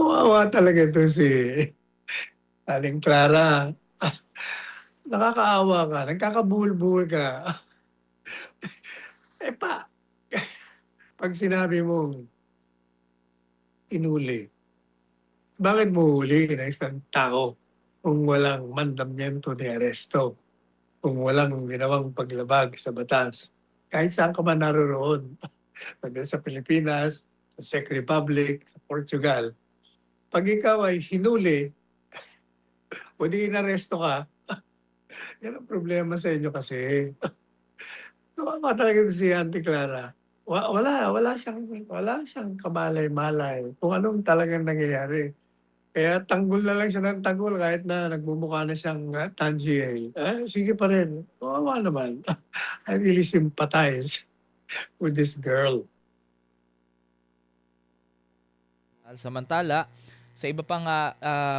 Kawawa talaga ito si Aling Clara. Nakakaawa ka, nagkakabuhol-buhol ka. Eh, 'pag sinabi mong inuli, bakit mo huhulihin ang isang tao kung walang mandamiento ni aresto, kung walang ginawang paglabag sa batas? Kahit saan ka man naroroon, whether sa Pilipinas, sa Czech Republic, sa Portugal, 'pag ikaw ay hinuli o di inaresto ka, yan ang problema sa inyo kasi. Kawawa talaga si Auntie Clara. Wala siyang kamalay-malay kung anong talagang nangyayari. Kaya tanggol na lang siya ng tanggol kahit na nagmumukha na siyang, Tangier. Sige pa rin, kawawa naman. I really sympathize with this girl. Samantala, sa iba pang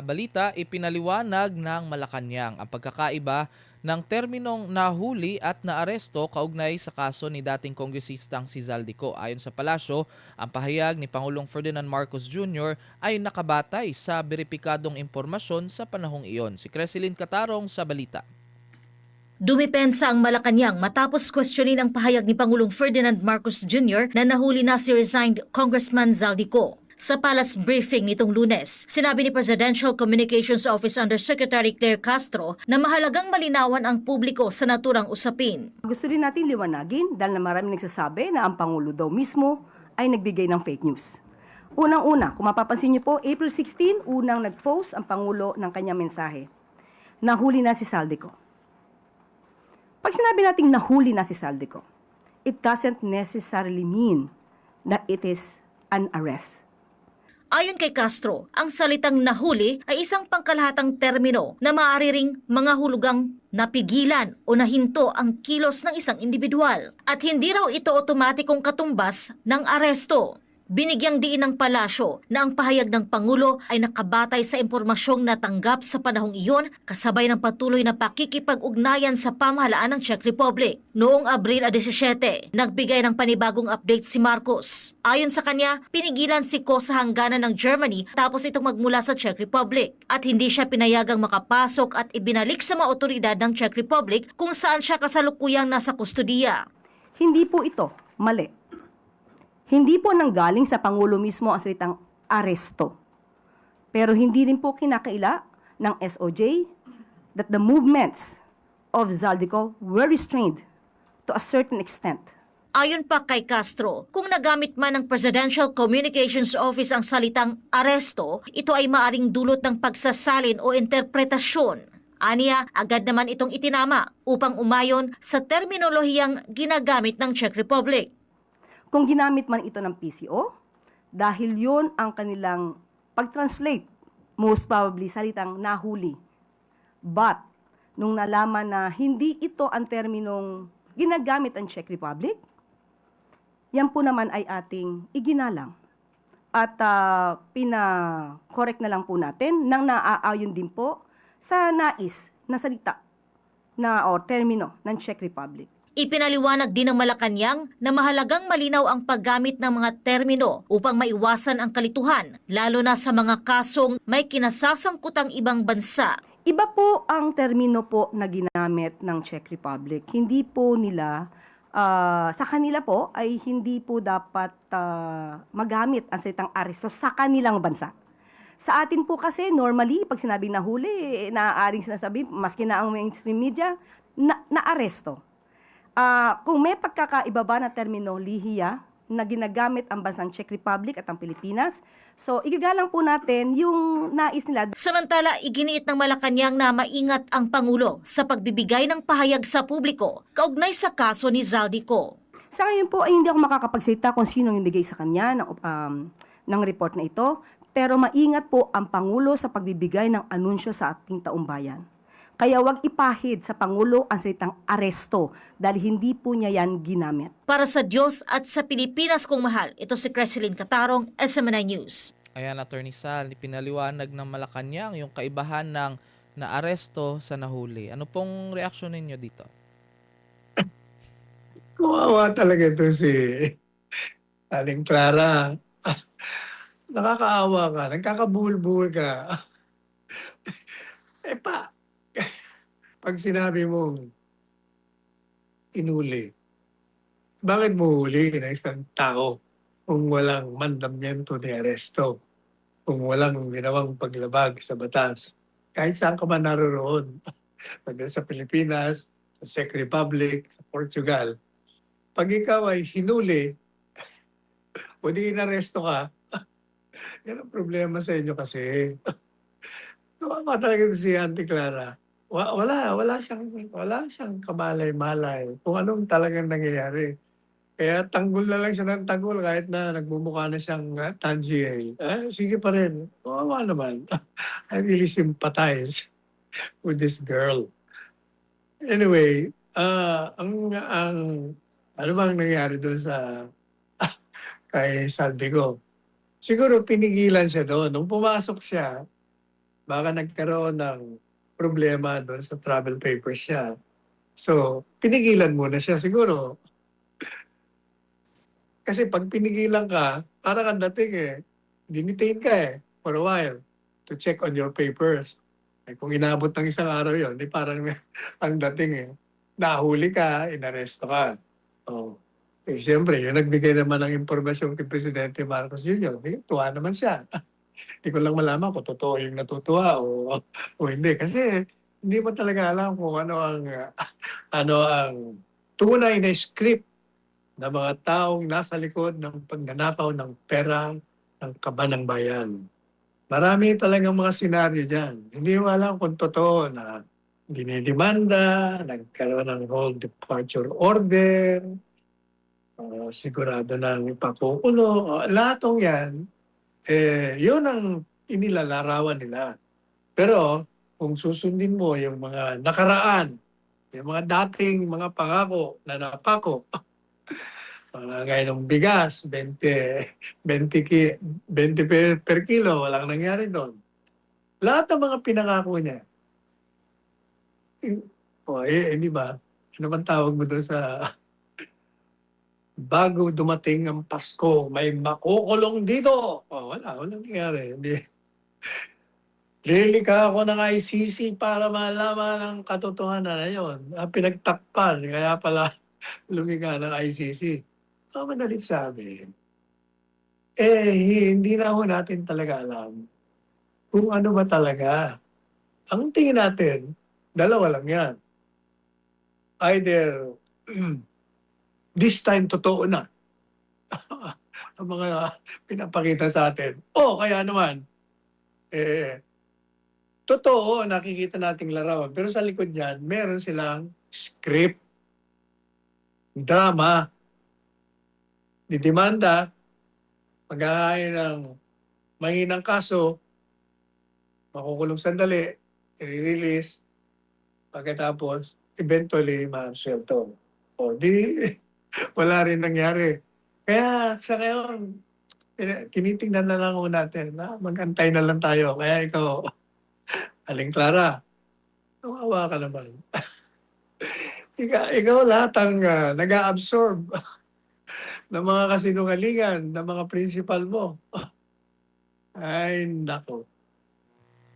balita, ipinaliwanag ng Malacanang ang pagkakaiba ng terminong nahuli at naaresto kaugnay sa kaso ni dating kongresistang si Zaldico. Ayon sa palasyo, ang pahayag ni Pangulong Ferdinand Marcos Jr. ay nakabatay sa beripikadong impormasyon sa panahong iyon. Si Cresilyn Catarong sa balita. Dumipensa ang Malacanang matapos questionin ang pahayag ni Pangulong Ferdinand Marcos Jr. na nahuli na si resigned Congressman Zaldico. Sa palace briefing nitong Lunes, sinabi ni Presidential Communications Office Undersecretary Claire Castro na mahalagang malinawan ang publiko sa naturang usapin. Gusto rin natin liwanagin dahil na maraming nagsasabi na ang Pangulo daw mismo ay nagbigay ng fake news. Unang-una, kung mapapansin niyo po, April 16, unang nag-post ang Pangulo ng kanyang mensahe. Nahuli na si Zaldico. Pag sinabi nating nahuli na si Zaldico, it doesn't necessarily mean that it is an arrest. Ayon kay Castro, ang salitang nahuli ay isang pangkalahatang termino na maaari ring mga hulugang napigilan o nahinto ang kilos ng isang individual at hindi raw ito otomatikong katumbas ng aresto. Binigyang diin ng palasyo na ang pahayag ng Pangulo ay nakabatay sa impormasyong natanggap sa panahong iyon kasabay ng patuloy na pakikipag-ugnayan sa pamahalaan ng Czech Republic. Noong Abril 17, nagbigay ng panibagong update si Marcos. Ayon sa kanya, pinigilan si Ko sa hangganan ng Germany tapos itong magmula sa Czech Republic at hindi siya pinayagang makapasok at ibinalik sa mga otoridad ng Czech Republic kung saan siya kasalukuyang nasa kustudiya. Hindi po ito mali. Hindi po nanggaling sa Pangulo mismo ang salitang aresto. Pero hindi rin po kinakaila ng SOJ that the movements of Zaldico were restrained to a certain extent. Ayon pa kay Castro, kung nagamit man ng Presidential Communications Office ang salitang aresto, ito ay maaring dulot ng pagsasalin o interpretasyon. Aniya, agad naman itong itinama upang umayon sa terminolohiyang ginagamit ng Czech Republic. Kung ginamit man ito ng PCO, dahil yon ang kanilang pag-translate, most probably salitang nahuli. But, nung nalaman na hindi ito ang terminong ginagamit ang Czech Republic, yan po naman ay ating iginalang. At pina-correct na lang po natin nang naaayon din po sa nais na salita na o termino ng Czech Republic. Ipinaliwanag din ng Malacanang na mahalagang malinaw ang paggamit ng mga termino upang maiwasan ang kalituhan, lalo na sa mga kasong may kinasasangkutang ibang bansa. Iba po ang termino po na ginamit ng Czech Republic. Hindi po nila, sa kanila po ay hindi po dapat magamit ang salitang aresto sa kanilang bansa. Sa atin po kasi, normally, pag sinabing nahuli, naaaring sinasabi, maski na ang mainstream media, na-aresto. Kung may pagkakaiba ba na termino lihiya na ginagamit ang bansang Czech Republic at ang Pilipinas, so igagalang po natin yung nais nila. Samantala, iginiit ng Malacanang na maingat ang Pangulo sa pagbibigay ng pahayag sa publiko kaugnay sa kaso ni Zaldico. Sa ngayon po ay hindi ako makakapagsalita kung sino yung bigay sa kanya ng report na ito, pero maingat po ang Pangulo sa pagbibigay ng anunsyo sa ating taumbayan. Kaya wag ipahid sa Pangulo ang salitang aresto dahil hindi po niya yan ginamit. Para sa Diyos at sa Pilipinas kong mahal, ito si Cresilyn Catarong, SMNI News. Ayan, Attorney Sal, pinaliwanag ng Malacanang yung kaibahan ng naaresto sa nahuli. Ano pong reaksyon ninyo dito? Kawawa talaga ito si Aling Clara. nakakaawa ka, nagkakabuhol-buhol ka. Eh, 'pag sinabi mong inuli, bakit mo huli ng isang tao kung walang mandamiento ni aresto, kung walang ginawang paglabag sa batas? Kahit saan ka man naroroon, whether sa Pilipinas, sa Czech Republic, sa Portugal, 'pag ikaw ay hinuli o di inaresto ka, yan ang problema sa inyo kasi. Kawawa talaga si Auntie Clara. Wala siyang kamalay-malay kung anong talagang nangyayari. Kaya tanggol na lang siya ng tanggol kahit na nagmumukha na siyang, Tangier. Sige pa rin, kawawa naman. I really sympathize with this girl. Anyway, ang ano bang nangyari dun sa kay Saldico? Siguro pinigilan siya doon. Nung pumasok siya, baka nagkaroon ng problema doon sa travel papers niya. So, pinigilan muna siya siguro. Kasi 'pag pinigilan ka, parang ang dating, dinitain ka, for a while to check on your papers. Eh, kung inabot ng isang araw 'yon, 'di parang ang dating, nahuli ka, inaresto ka. Oh, eh, siyempre yung nagbigay naman ng impormasyon kay Presidente Marcos Jr., tuwa naman siya. Hindi ko lang malaman kung totoo yung natutuwa o hindi. Kasi hindi mo talaga alam kung ano ang tunay na script ng mga taong nasa likod ng pagnanakaw ng pera ng kaban ng bayan. Marami talagang mga senaryo dyan. Hindi mo alam kung totoo na dinidemanda, nagkaroon ng whole departure order, sigurado na ipakukulong. Lahat ng yan, yun ang inilalarawan nila. Pero kung susundin mo yung mga nakaraan, yung mga dating mga pangako na napako, mga gaya ng bigas, 20 per kilo, walang nangyari doon. Lahat ng mga pinangako niya. Di ba? Ano man tawag mo doon sa bago dumating ang Pasko, may makukulong dito. Walang nangyari. Lilika ako ng ICC para malaman ang katotohanan na yun. Pinagtakpan, kaya pala lumika ng ICC. Madalit sabi, hindi na ho natin talaga alam kung ano ba talaga. Ang tingin natin, dalawa lang yan. Either this time totoo na ang mga pinapakita sa atin. Kaya naman, totoo, nakikita nating larawan. Pero sa likod niyan, meron silang script, drama, didemanda, maghahain ng mahinang kaso, makukulong sandali, i-release, pagkatapos, eventually, ma-shelter. Wala rin nangyari. Kaya sa ngayon, tinitingnan na lang natin na mag-antay na lang tayo. Kaya ikaw, Aling Clara, kawawa ka naman. ikaw lahat ang nag-a-absorb ng mga kasinungalingan ng mga principal mo. Ay, nako.